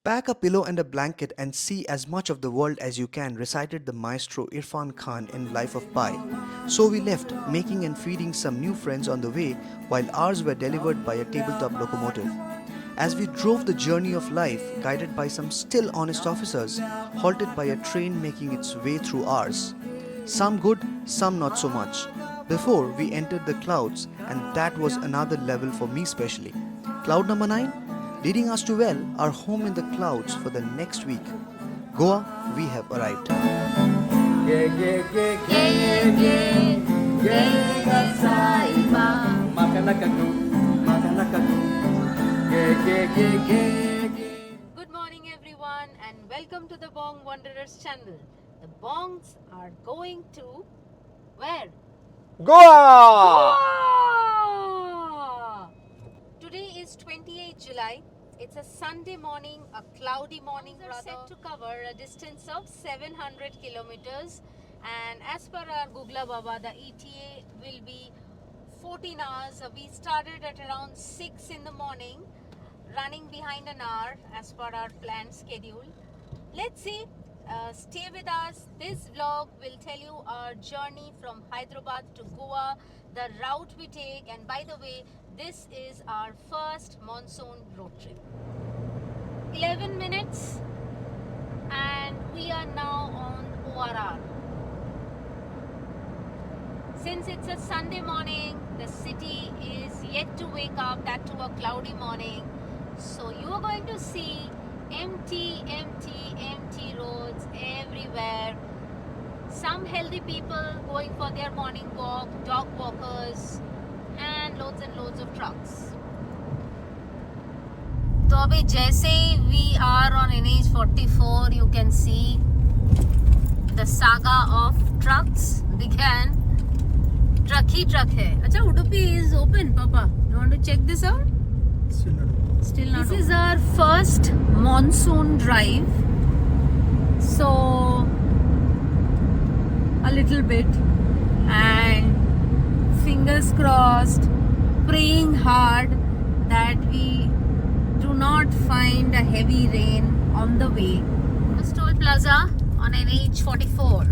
Pack a pillow and a blanket and see as much of the world as you can, recited the maestro Irfan Khan in Life of Pi. So we left, making and feeding some new friends on the way while ours were delivered by a tabletop locomotive. As we drove the journey of life, guided by some still honest officers, halted by a train making its way through ours. Some good, some not so much. Before we entered the clouds, and that was another level for me specially. Cloud number 9, leading us to well, our home in the clouds for the next week. Goa, we have arrived. Good morning everyone and welcome to the Bong Wanderers channel. The Bongs are going to where? Goa! Goa! Today is 28th July. It's a Sunday morning, a cloudy morning rather. Set to cover a distance of 700 kilometers and as per our Googla Baba, the ETA will be 14 hours. We started at around 6 in the morning, running behind an hour as per our planned schedule. Let's see. Stay with us. This vlog will tell you our journey from Hyderabad to Goa, the route we take, and by the way, this is our first monsoon road trip. 11 minutes and we are now on ORR. Since it's a Sunday morning, the city is yet to wake up, that to a cloudy morning. So you are going to see empty roads everywhere. Some healthy people going for their morning walk, dog walkers, and loads of trucks. So abhi jaise we are on NH44, you can see the saga of trucks began. Truck hai. Acha, Udupi is open, Papa. You want to check this out? Still not. This is our first monsoon drive. So, a little bit. And fingers crossed, praying hard that we do not find a heavy rain on the way. Toll Plaza on NH44.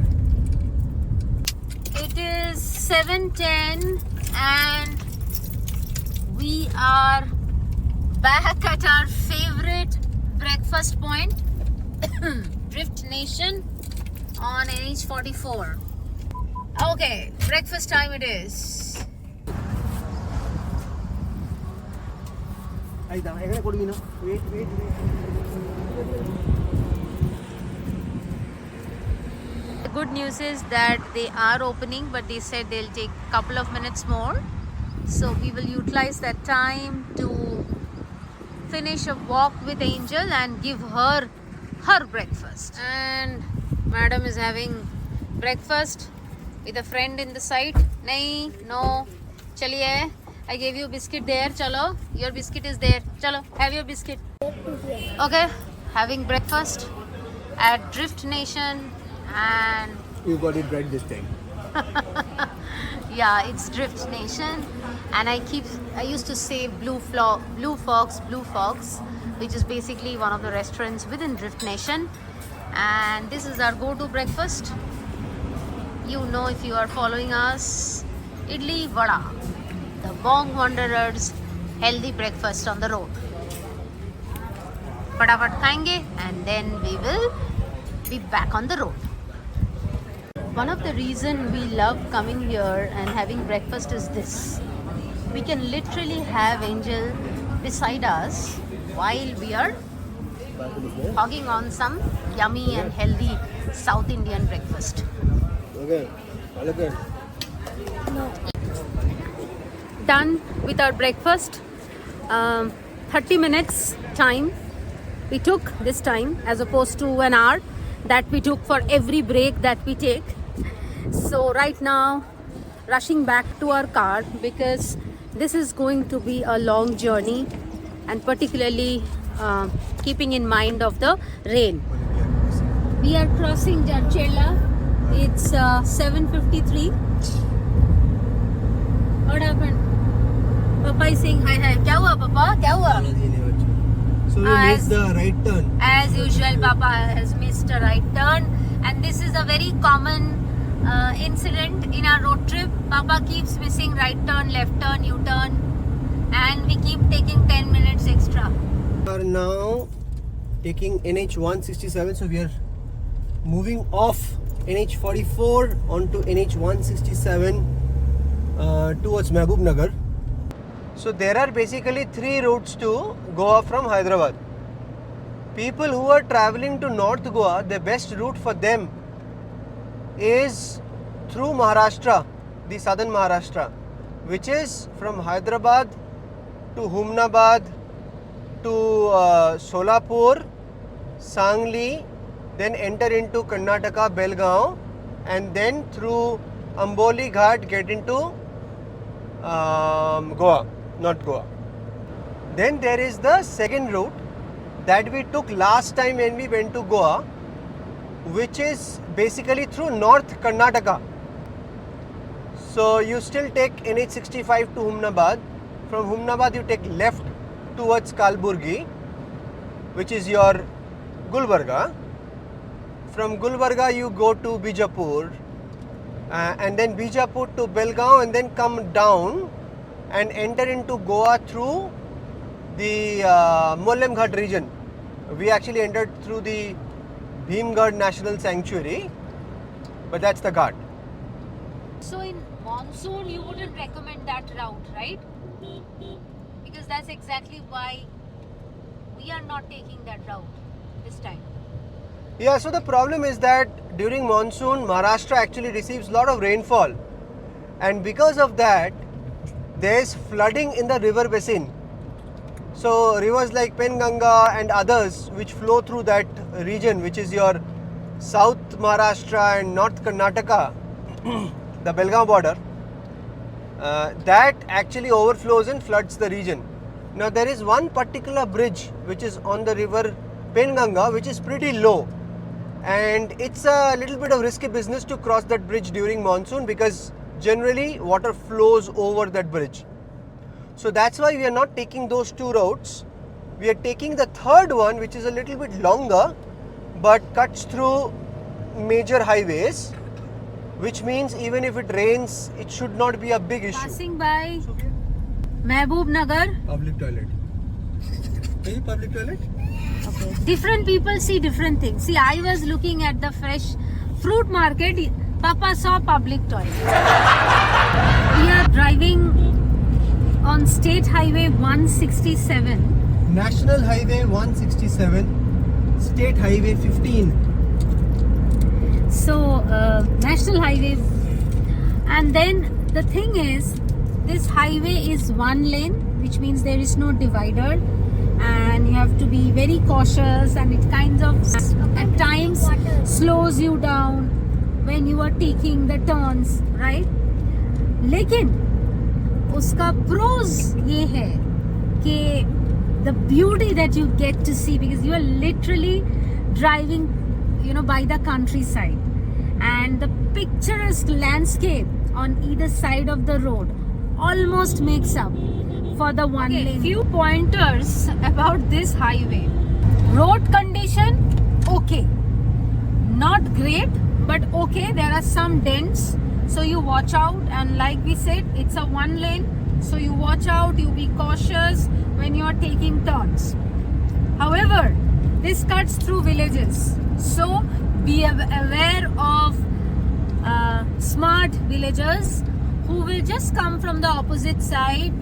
It is 7:10 and we are back at our favorite breakfast point, Drift Nation on NH44. Okay, breakfast time it is. The good news is that they are opening, but they said they'll take a couple of minutes more. So we will utilize that time to finish a walk with Angel and give her breakfast. And madam is having breakfast with a friend in the side. Nahi, no, chaliye. I gave you a biscuit there, chalo. Your biscuit is there. Chalo, have your biscuit. Okay, having breakfast at Drift Nation and You got it right this time. yeah, it's Drift Nation and I used to say Blue Fox, which is basically one of the restaurants within Drift Nation, and this is our go-to breakfast. You know, if you are following us, idli vada, the Bong Wanderers healthy breakfast on the road. Fatafat khayenge and then we will be back on the road. One of the reasons we love coming here and having breakfast is this. We can literally have Angel beside us while we are hogging on some yummy and healthy South Indian breakfast. Okay. Done with our breakfast. 30 minutes time we took this time as opposed to an hour that we took for every break that we take. So right now rushing back to our car because this is going to be a long journey, and particularly keeping in mind of the rain. We are crossing Jarchela. It's 7:53. What happened? Papa is saying hi. Kya hua, Papa? Kya hua? So So we As- missed the right turn. As usual, Papa has missed a right turn, and this is a very common incident in our road trip. Papa keeps missing right turn, left turn, U-turn, and we keep taking 10 minutes extra. We are now taking NH 167, so we are moving off NH 44 onto NH 167 towards Mehboob Nagar. So there are basically three routes to Goa from Hyderabad. People who are traveling to North Goa, the best route for them is through Maharashtra, the southern Maharashtra, which is from Hyderabad to Humnabad to Solapur, Sangli, then enter into Karnataka, Belgaum, and then through Amboli Ghat get into Goa, not Goa. Then there is the second route that we took last time when we went to Goa, which is basically through North Karnataka. So you still take NH 65 to Humnabad. From Humnabad you take left towards Kalburgi, which is your Gulbarga. From Gulbarga you go to Bijapur, and then Bijapur to Belgaum, and then come down and enter into Goa through the Mollem Ghat region. We actually entered through the Bhimgarh National Sanctuary, but that's the Ghat. So in monsoon, you wouldn't recommend that route, right? Because that's exactly why we are not taking that route this time. Yeah, so the problem is that during monsoon, Maharashtra actually receives a lot of rainfall, and because of that, there is flooding in the river basin. So rivers like Penganga and others which flow through that region, which is your South Maharashtra and North Karnataka, the Belgaum border, that actually overflows and floods the region. Now there is one particular bridge which is on the river Penganga, which is pretty low, and it's a little bit of risky business to cross that bridge during monsoon because generally water flows over that bridge. So that's why we are not taking those two routes. We are taking the third one, which is a little bit longer but cuts through major highways, which means even if it rains, it should not be a big issue. Passing by Mehboob Nagar. Public toilet. Any public toilet? Okay. Different people see different things. See, I was looking at the fresh fruit market. Papa saw public toilet. We are driving on State Highway 167. National Highway 167, State Highway 15. So, National Highway. And then the thing is, this highway is one lane, which means there is no divider. And you have to be very cautious, and it kind of at times slows you down when you are taking the turns, right? लेकिन उसका pros ये है कि the beauty that you get to see, because you are literally driving, by the countryside, and the picturesque landscape on either side of the road almost makes up for the one lane. Few pointers about this highway. Road condition, okay. Not great, but okay. There are some dents, so you watch out. And like we said, it's a one lane, so you watch out. You be cautious when you are taking turns. However, this cuts through villages, so be aware of smart villagers who will just come from the opposite side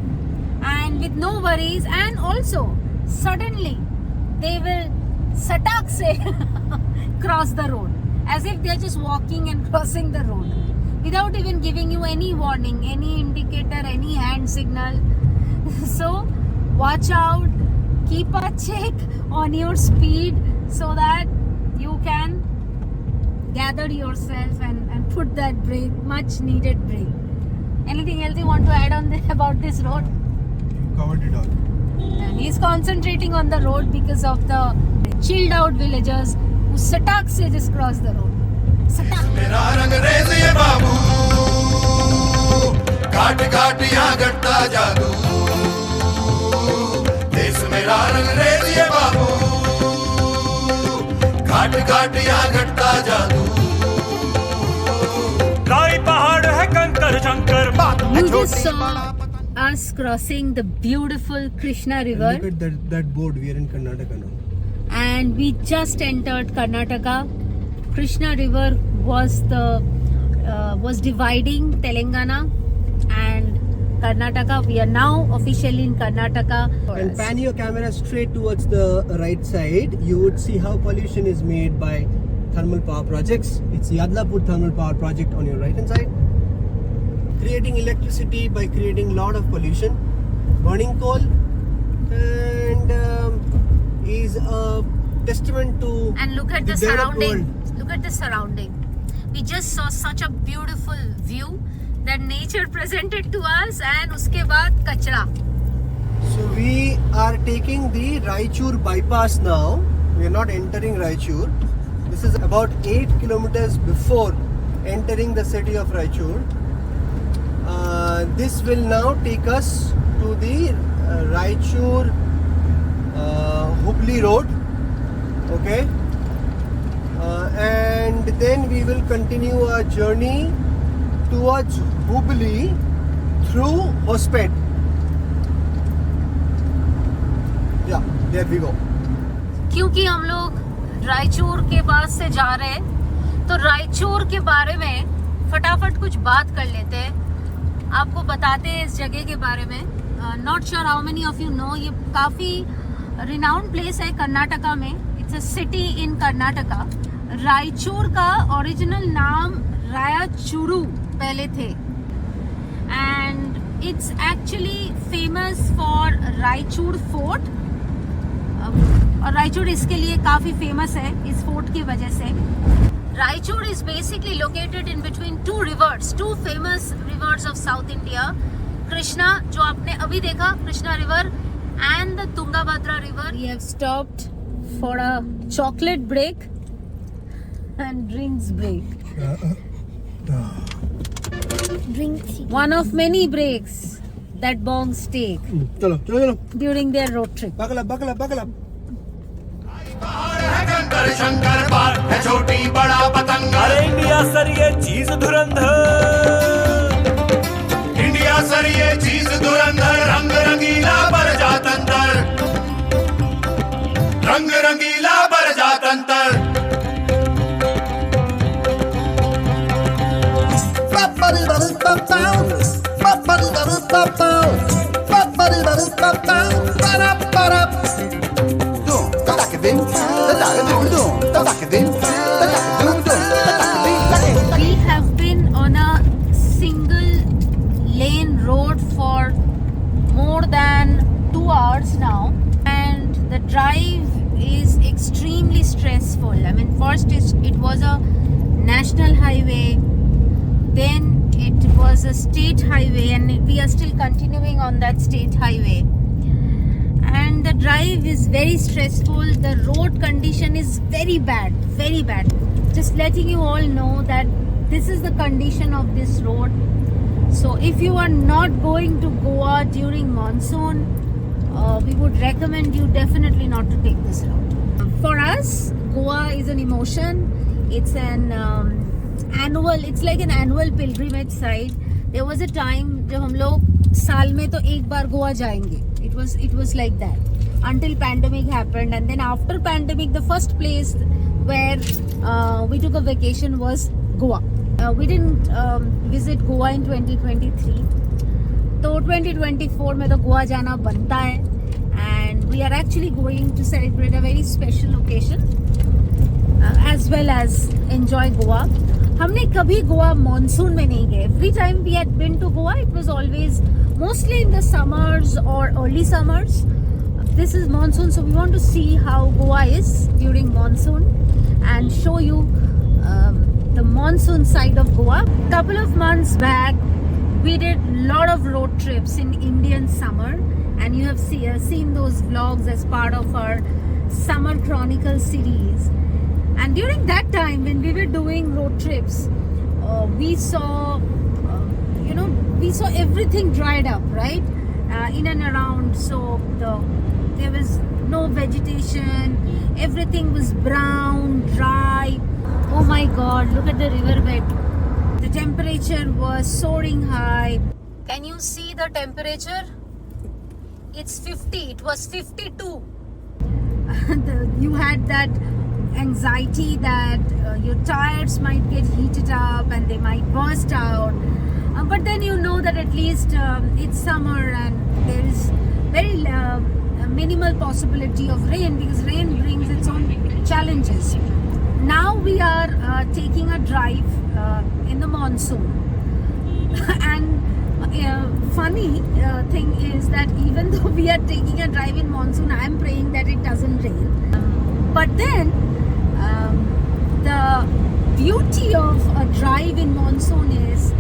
and with no worries, and also suddenly they will satak se cross the road as if they are just walking and crossing the road without even giving you any warning, any indicator, any hand signal. So watch out, keep a check on your speed so that you can gather yourself and put that brake, much needed brake. Anything else you want to add on about this road? Covered it all. And he's concentrating on the road because of the chilled out villagers who satak se just cross the road. Satak. मेरा रंग rays बाबू काट काट यहाँ घटता जादू देश मेरा रंग रेज़ बाबू घाट घाट या घटता जादू काई पहाड़ है कंकर Shankar You just saw us crossing the beautiful Krishna River, Look at that board. We are in Karnataka now. and we just entered Karnataka. Krishna River was dividing Telangana and Karnataka. We are now officially in Karnataka. And pan your camera straight towards the right side. You would see how pollution is made by thermal power projects. It's Yadlapur thermal power project on your right hand side. Creating electricity by creating lot of pollution. Burning coal and is a testament to And look at the developed surrounding. world. Look at the surrounding. We just saw such a beautiful view that nature presented to us, and uske baad kachra. So we are taking the Raichur bypass now. We are not entering Raichur. This is about 8 kilometers before entering the city of Raichur. This will now take us to the Raichur Hubli road. Okay. And then we will continue our journey towards Hubli through Hospet. Yeah, there we go. क्योंकि हम लोग रायचूर के पास से जा रहे हैं, तो रायचूर के बारे में फटाफट कुछ बात कर लेते हैं. आपको बताते हैं इस जगह के बारे में. Not sure how many of you know, ये काफ़ी रिनाउंड प्लेस है कर्नाटका में. It's a city in Karnataka. Raichur का ओरिजिनल नाम रायाचूरू पहले थे, and it's actually famous for Raichur fort. और रायचूर इसके लिए काफ़ी फेमस है इस फोर्ट की वजह से. Raichur is basically located in between two rivers, two famous rivers of South India. Krishna, जो आपने अभी देखा, Krishna River, and the Tungabhadra River. We have stopped for a chocolate break and drinks break. One of many breaks that Bongs take चलो चलो चलो. during their road trip. Buckle up, buckle up, buckle up. पहाड़ है कंकर शंकर पार है छोटी बड़ा पतंगा अरे इंडिया सर ये चीज धुरंधर इंडिया सर ये चीज धुरंधर रंग रंगीला बर जातंतर रंग रंगीला बर जातंतर We have been on a single lane road for more than 2 hours now, and the drive is extremely stressful. I mean, first it was a national highway, then it was a state highway, and we are still continuing on that state highway. And the drive is very stressful. The road condition is very bad, very bad. Just letting you all know that this is the condition of this road. So if you are not going to Goa during monsoon, we would recommend you definitely not to take this route. For us, Goa is an emotion. It's an it's like an annual pilgrimage site. There was a time जब हम लोग साल में तो एक बार गोवा जाएंगे. It was like that until pandemic happened, and then after pandemic, the first place where we took a vacation was Goa. We didn't visit Goa in 2023. तो 2024 में तो गोवा जाना बनता है, and we are actually going to celebrate a very special occasion as well as enjoy Goa. हमने कभी Goa monsoon में नहीं गए. Every time we had been to Goa, it was always mostly in the summers or early summers. This is monsoon, so we want to see how Goa is during monsoon and show you the monsoon side of Goa. Couple of months back, we did lot of road trips in Indian summer, and you have seen those vlogs as part of our Summer Chronicle series. And during that time, when we were doing road trips, we saw everything dried up, right? In and around. So there was no vegetation. Everything was brown, dry. Oh my God, look at the riverbed. The temperature was soaring high. Can you see the temperature? It's 50. It was 52. You had that anxiety that your tires might get heated up and they might burst out. But then you know that at least it's summer and there is very minimal possibility of rain, because rain brings its own challenges. Now we are taking a drive in the monsoon. And funny thing is that even though we are taking a drive in monsoon, I am praying that it doesn't rain. But then the beauty of a drive in monsoon is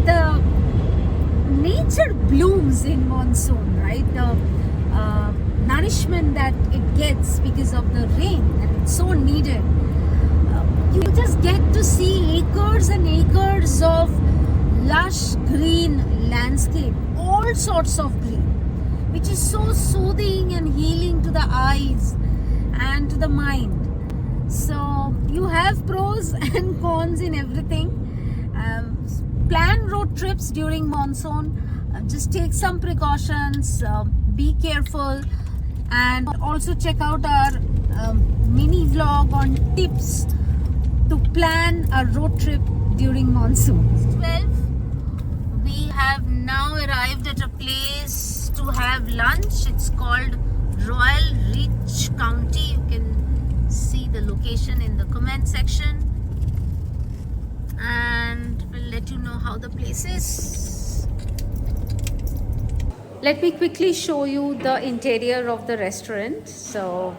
the nature blooms in monsoon, right? The nourishment that it gets because of the rain, and it's so needed. You just get to see acres and acres of lush green landscape, all sorts of green, which is so soothing and healing to the eyes and to the mind. So you have pros and cons in everything. Plan road trips during monsoon. Just take some precautions, be careful, and also check out our mini vlog on tips to plan a road trip during monsoon. 12. We have now arrived at a place to have lunch. It's called Royal Reach County. You can see the location in the comment section, and we'll let you know how the place is. Let me quickly show you the interior of the restaurant. So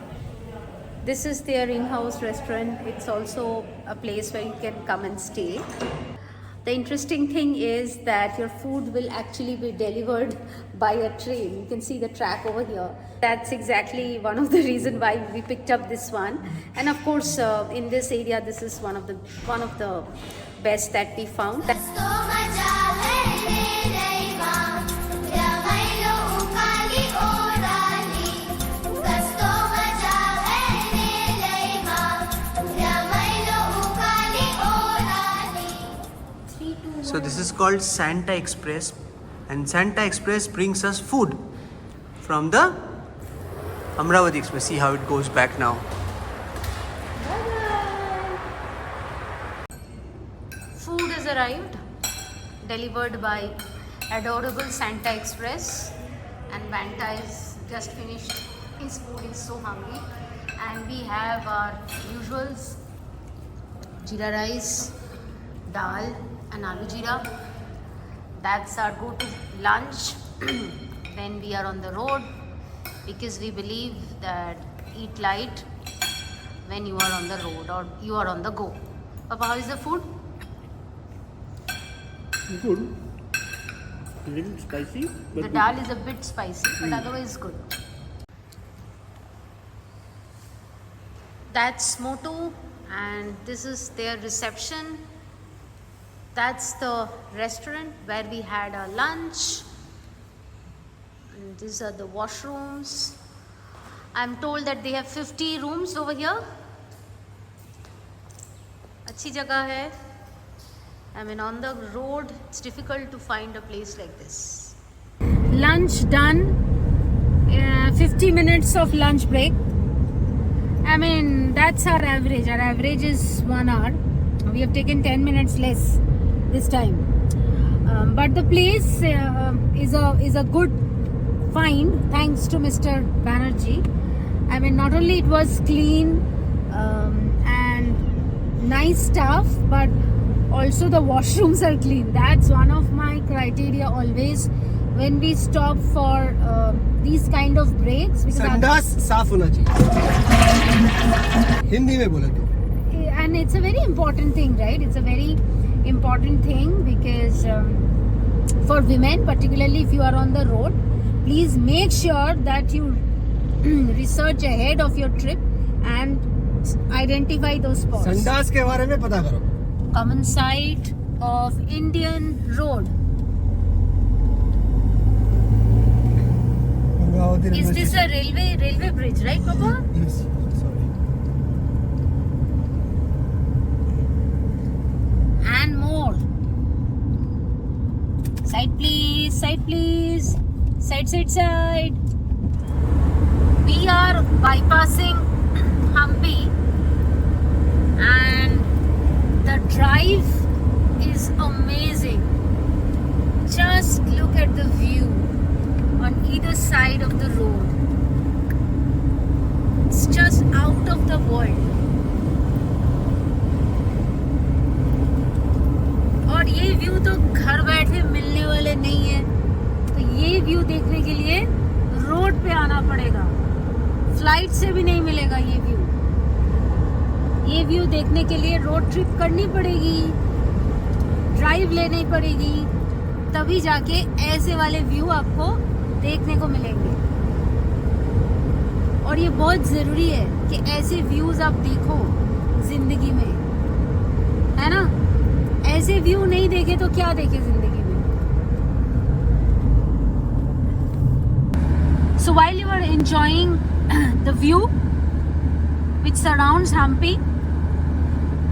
this is their in-house restaurant. It's also a place where you can come and stay. The interesting thing is that your food will actually be delivered by a train. You can see the track over here. That's exactly one of the reasons why we picked up this one. And of course, in this area, this is one of the best that we found. So this is called Santa Express, and Santa Express brings us food from the Amravati Express. See how it goes back now. Food has arrived, delivered by adorable Santa Express, and Vanta is just finished his food. He's so hungry. And we have our usuals: jeera rice, dal and aloo jeera. That's our go-to lunch when we are on the road, because we believe that eat light when you are on the road or you are on the go. Papa, how is the food? Good. A little spicy, but The dal is a bit spicy, but otherwise good. That's Motu, and this is their reception. That's the restaurant where we had our lunch. And these are the washrooms. I'm told that they have 50 rooms over here. Achhi jagah hai. I mean, on the road, it's difficult to find a place like this. Lunch done. 50 minutes of lunch break. I mean, that's our average. Our average is 1 hour. We have taken 10 minutes less this time. But the place is a good find, thanks to Mr. Banerjee. I mean, not only it was clean and nice stuff, but also the washrooms are clean. That's one of my criteria always when we stop for these kind of breaks. संडास साफ होना चाहिए. हिंदी में बोले तो. And it's a very important thing, right? It's a very important thing because for women, particularly if you are on the road, please make sure that you research ahead of your trip and identify those spots. संडास के बारे में पता करो. Common sight of Indian road. Is this a railway bridge, right, Papa? Yes. Sorry. Side please. Side. We are bypassing Hampi and the drive is amazing. Just look at the view on either side of the road. It's just out of the world. और ये view तो घर बैठे मिलने वाले नहीं है, तो ये व्यू देखने के लिए रोड पे आना पड़ेगा. फ्लाइट से भी नहीं मिलेगा ये व्यू. ये व्यू देखने के लिए रोड ट्रिप करनी पड़ेगी, ड्राइव लेनी पड़ेगी, तभी जाके ऐसे वाले व्यू आपको देखने को मिलेंगे. और ये बहुत ज़रूरी है कि ऐसे व्यूज़ आप देखो ज़िंदगी में, है ना. ऐसे व्यू नहीं देखे तो क्या देखे ज़िंदगी में. So while you are enjoying the view which surrounds Hampi,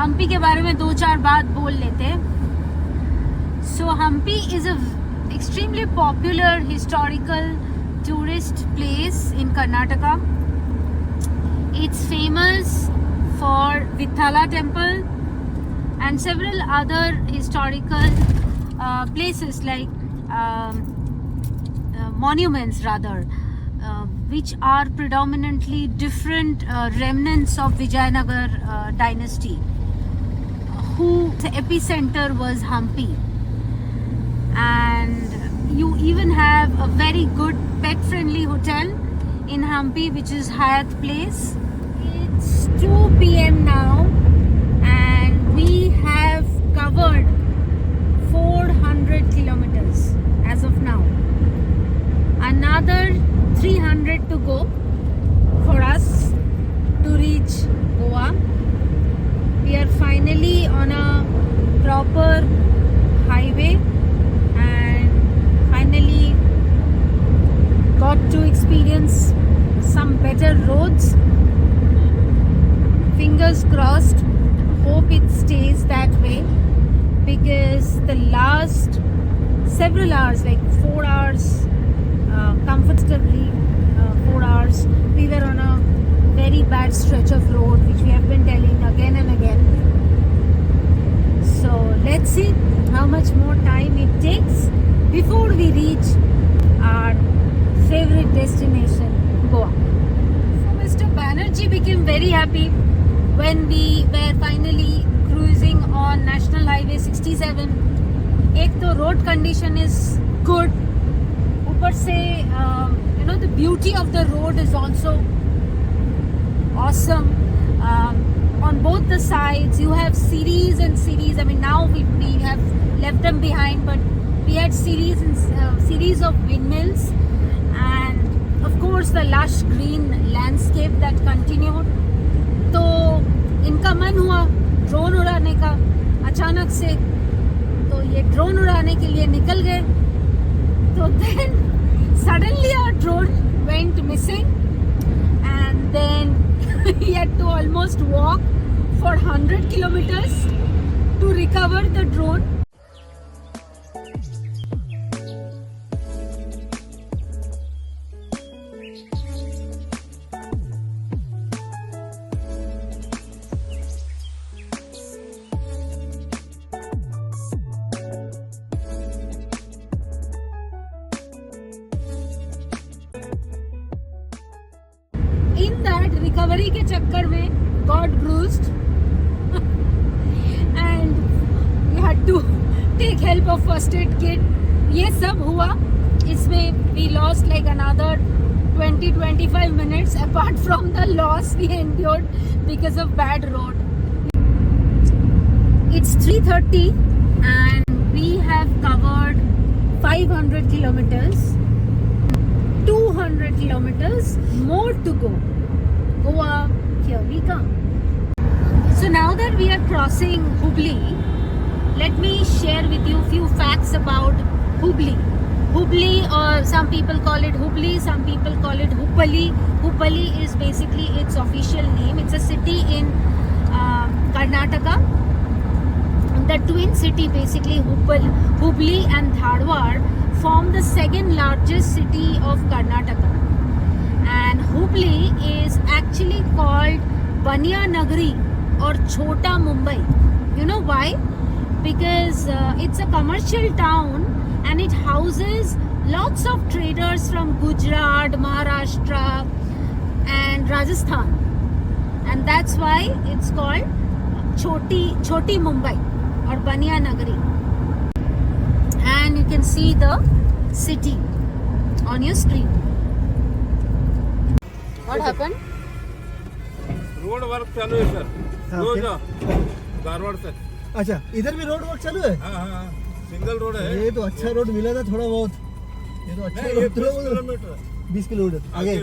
Hampi के बारे में 2-4 बात बोल लेते हैं. So Hampi is a extremely popular historical tourist place in Karnataka. It's famous for Vithala temple and several other historical places like monuments rather, which are predominantly different remnants of Vijayanagar dynasty, whose epicenter was Hampi. And you even have a very good pet-friendly hotel in Hampi, which is Hyatt Place. It's 2 p.m. now and we have covered 400 kilometers as of now. Another 300 to go for us to reach Goa. We are finally on a proper highway and finally got to experience some better roads. Fingers crossed, hope it stays that way, because the last several hours, like 4 hours, comfortably 4 hours, we were on a very bad stretch of road which we have been telling again and again. So let's see how much more time it takes before we reach our favorite destination, Goa. So Mr. Banerjee became very happy when we were finally cruising on National Highway 67. एक तो road condition is good, ऊपर से the beauty of the road is also awesome. On both the sides you have series and series. I mean, now we have left them behind, but we had series and series of windmills, and of course the lush green landscape that continued. तो इनका मन हुआ drone उड़ाने का अचानक से, तो ये ड्रोन उड़ाने के लिए निकल गए. तो then suddenly our drone went missing, and then he had to almost walk for 100 kilometers to recover the drone. In that recovery के चक्कर में got bruised and we had to take help of first aid kit. ये सब हुआ, इसमें we lost like another 20-25 minutes apart from the loss we endured because of bad road. It's 3:30 and we have covered 500 kilometers. 200 kilometers more to go. Goa, here we come. So now that we are crossing Hubli, let me share with you a few facts about Hubli. Hubli, or some people call it Hubli, some people call it Hubli. Hubli is basically its official name. It's a city in Karnataka. The twin city basically, Hubli and Dharwad form the second largest city of Karnataka. And Hubli is actually called Mania Nagari or Chota Mumbai. You know why? Because it's a commercial town and it houses lots of traders from Gujarat, Maharashtra and Rajasthan. And that's why it's called Choti Mumbai or Mania Nagari. And you can see the city on your screen. What happened? Road work चालू है sir रोज धारवाड़ से अच्छा, इधर भी road work चालू है? हाँ single road है ये तो अच्छा रोड मिला था थोड़ा बहुत। ये तो अच्छा रोड 20 किलोमीटर आगे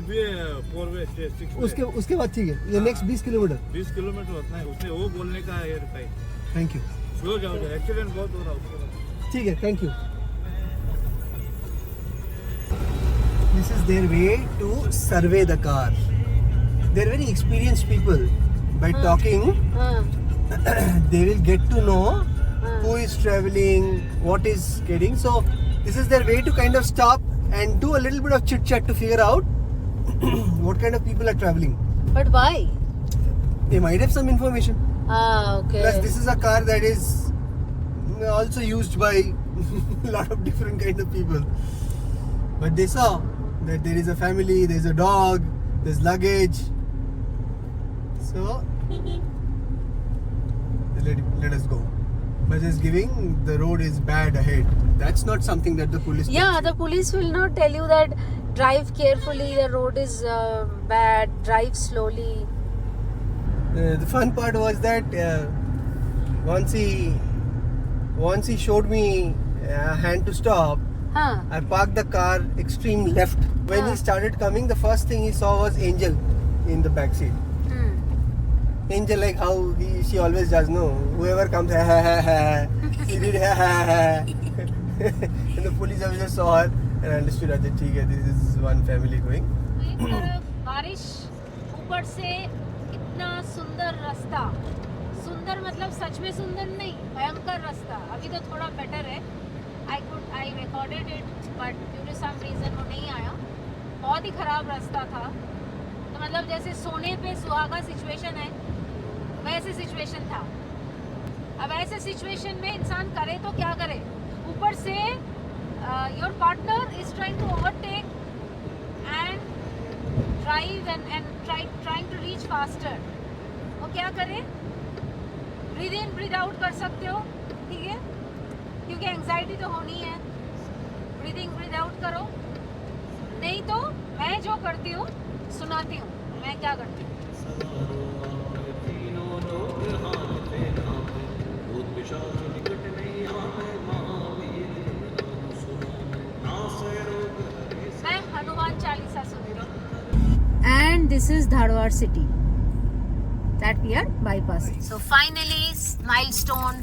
4 वे 6 उसके बाद ठीक है। ये नेक्स्ट 20 किलोमीटर 20 किलोमीटर होता है उससे वो बोलने का है टाइम थैंक यू स्लो जाओ एक्सीडेंट बहुत हो रहा है उसके ठीक है thank you This is their way to survey the car. They are very experienced people. By talking, they will get to know who is traveling, what is getting. So this is their way to kind of stop and do a little bit of chit chat to figure out what kind of people are traveling. But why? They might have some information. Okay. Plus, this is a car that is also used by a lot of different kind of people. But they saw that there is a family, there is a dog, there is luggage. So let us go. But just giving the road is bad ahead. That's not something that the police. Yeah, the police will not tell you that drive carefully, the road is bad, drive slowly. The fun part was that once he showed me a hand to stop, I parked the car extreme left. When he started coming, the first thing he saw was Angel in the back seat. Angel, like how she always does, no? Whoever comes, ha ha ha ha. He did ha ha ha. And the police officer saw her and understood that this is one family going. बारिश ऊपर से इतना सुंदर रास्ता, सुंदर मतलब सच में सुंदर नहीं, भयंकर रास्ता. अभी तो थोड़ा बेटर है. I recorded it, but due to some reason वो नहीं आया. बहुत ही खराब रास्ता था. तो मतलब जैसे सोने पे सुहागा सिचुएशन है, वैसे सिचुएशन था. अब ऐसे सिचुएशन में इंसान करे तो क्या करे? ऊपर से your partner is trying to overtake and drive and trying to reach faster. वो क्या करे? Breathe in, breathe out कर सकते हो, ठीक है? क्योंकि एंजाइटी तो होनी है. ब्रीदिंग ब्रीद आउट करो, नहीं तो मैं जो करती हूँ सुनाती हूँ. मैं क्या करती हूँ? मैं हनुमान चालीसा सुनती हूँ. And this is Dharwad city that we are bypassing. So finally, milestone.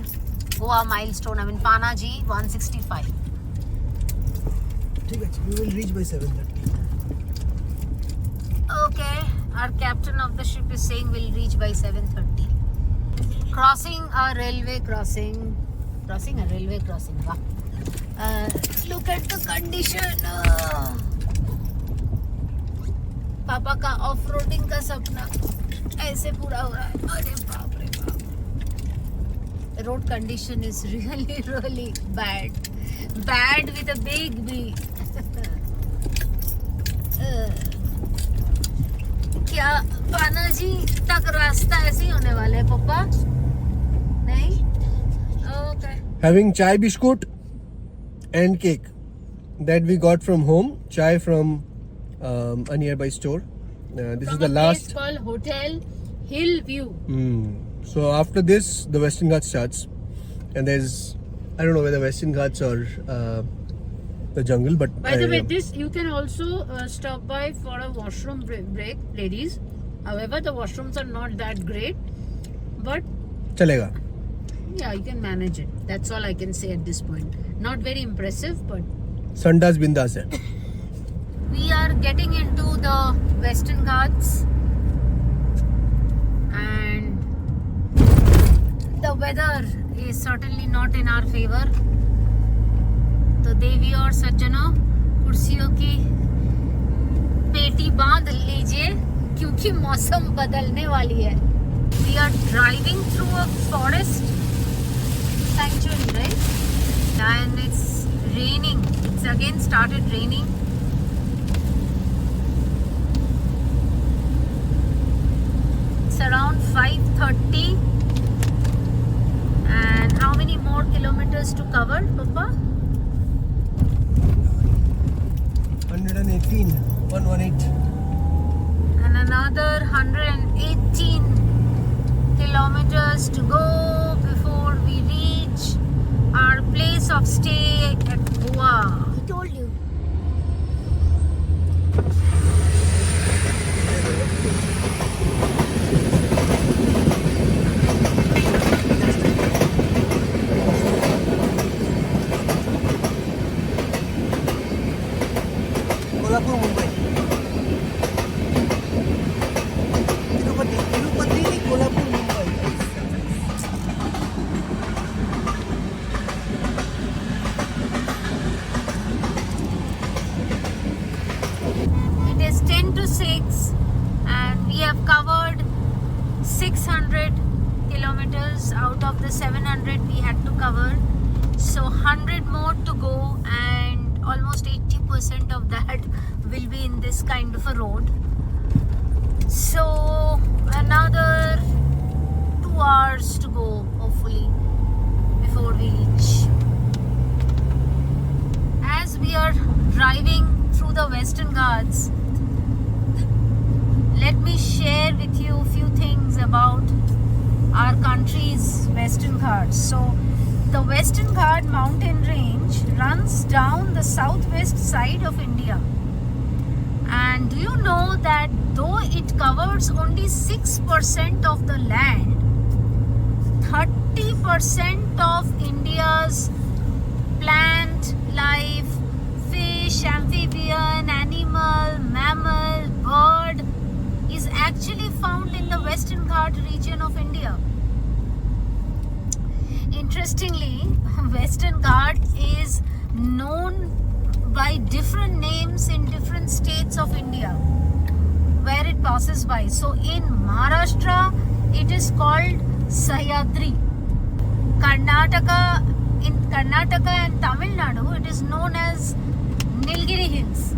Goa milestone, I mean Panaji 165. We will reach by 7:30. Okay, our captain of the ship is saying we'll reach by 7:30. Crossing a railway crossing. Crossing a railway crossing. Wow. Look at the condition. पापा का off-roading का सपना ऐसे पूरा हो रहा है. अरे बाप रे बाप. The road condition is really bad with a big B. क्या पानाजी तक रास्ता ऐसे ही होने वाला है पापा? नहीं? Okay. Having chai biscuit and cake that we got from home. Chai from a nearby store. This is the last. Place called Hotel Hillview. So after this, the Western Ghats starts, and there's I don't know whether Western Ghats or the jungle, but By the way, this you can also stop by for a washroom break, ladies. However, the washrooms are not that great, but chalega. yeah, you can manage it. That's all I can say at this point. Not very impressive, but Sandas bindas hai. we are getting into the Western Ghats, and the weather is certainly not in our favor. तो देवी और सज्जनों, कुर्सियों की पेटी बांध लीजिए क्योंकि मौसम बदलने वाली है. We are driving through a forest sanctuary, right? And it's raining. It's again started raining. It's around 5:30. And how many more kilometers to cover, Papa? 118, 118. And another 118 kilometers to go before we reach our place of stay at Goa. I told you. Kolhapur Mumbai Tirupati Kolhapur Mumbai. It is 10 to 6 and we have covered 600 kilometers out of the 700 we had to cover. So 100 more to go and almost 80% of that will be in this kind of a road. So another 2 hours to go hopefully before we reach. As we are driving through the Western Ghats, let me share with you a few things about our country's Western Ghats. So the Western Ghat mountain range runs down the southwest side of India. And do you know that though it covers only 6% of the land, 30% of India's plant life, fish, amphibian, animal, mammal, bird is actually found in the Western Ghat region of India. Interestingly, Western Ghat is known by different names in different states of India where it passes by. So in Maharashtra, it is called Sahyadri. In Karnataka and Tamil Nadu, it is known as Nilgiri Hills.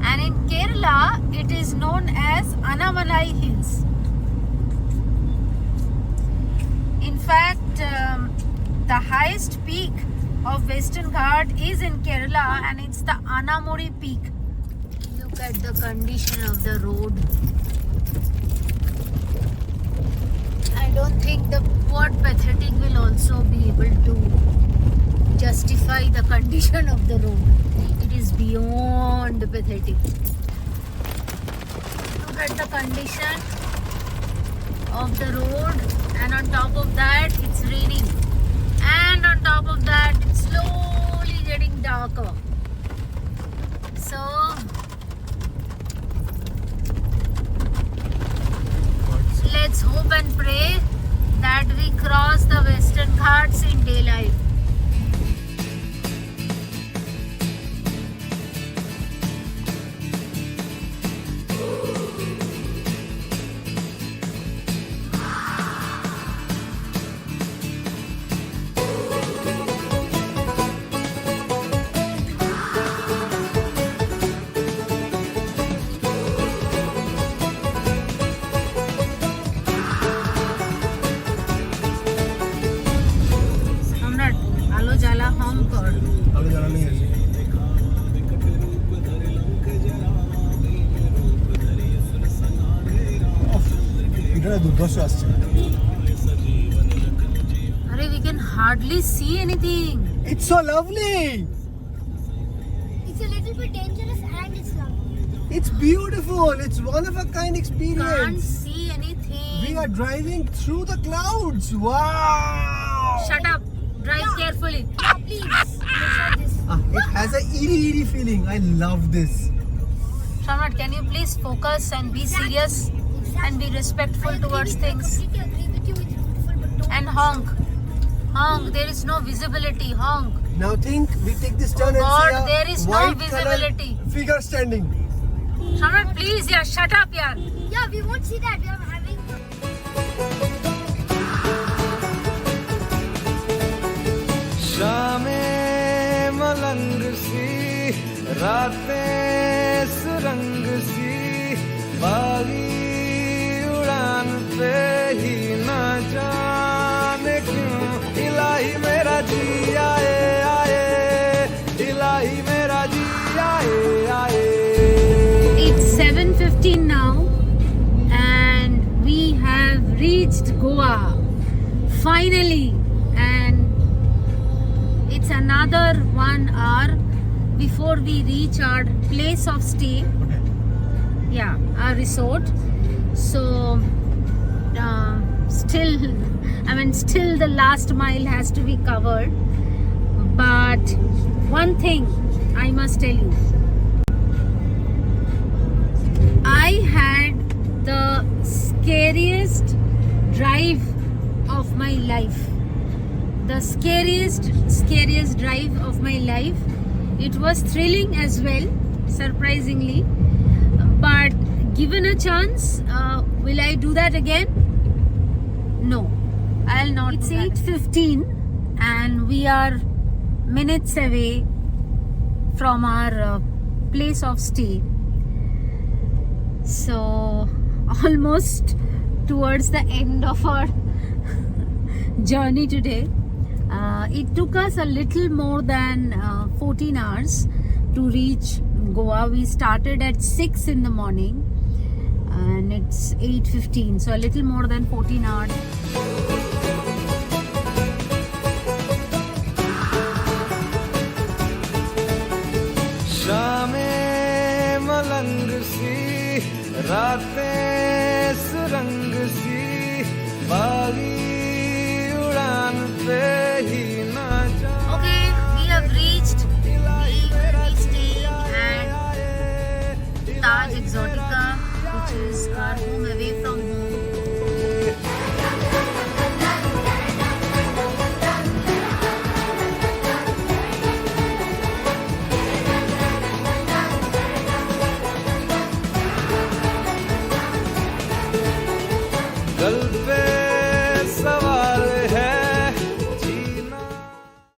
And in Kerala, it is known as Anamalai Hills. In fact, the highest peak of Western Ghat is in Kerala and it's the Anamuri peak. Look at the condition of the road. I don't think the word pathetic will also be able to justify the condition of the road. It is beyond pathetic. Look at the condition of the road, and on top of that it's raining, and on top of that it's slowly getting darker. So let's hope and pray that we cross the Western Ghats in daylight. We can hardly see anything. It's so lovely. It's a little bit dangerous and it's lovely. It's beautiful. It's one of a kind experience. Can't see anything. We are driving through the clouds. Wow. Shut up. Drive carefully. Yeah, please. Let's this. It has an eerie feeling. I love this. Shamrat, can you please focus and be serious and be respectful towards things I completely agree with you. It's beautiful, but don't and honk. Honk, there is no visibility. Honk. Now think we take this turn and God, see a there is no white colour visibility. figure standing. Shaman, please, yeah, shut up, yeah. Yeah, we won't see that. We are having. शामें मलंग सी रातें सुरंग सी बागी उड़ान पे ही ना जाने क्यों इलाही मेरा जी आए आए इलाही मेरा जी आए आए. It's 7:15 now and we have reached Goa finally, and it's another 1 hour before we reach our place of stay. Yeah, our resort. So still the last mile has to be covered, but one thing I must tell you, I had the scariest drive of my life. The scariest drive of my life. It was thrilling as well, surprisingly, but given a chance, will I do that again? No, I'll not. It's 8:15 and we are minutes away from our place of stay. So almost towards the end of our journey today. It took us a little more than 14 hours to reach Goa. We started at 6 in the morning and it's 8:15, so a little more than 14 hours. शामें मलंग सी रातें सुरंग सी बागी उड़ान पे ही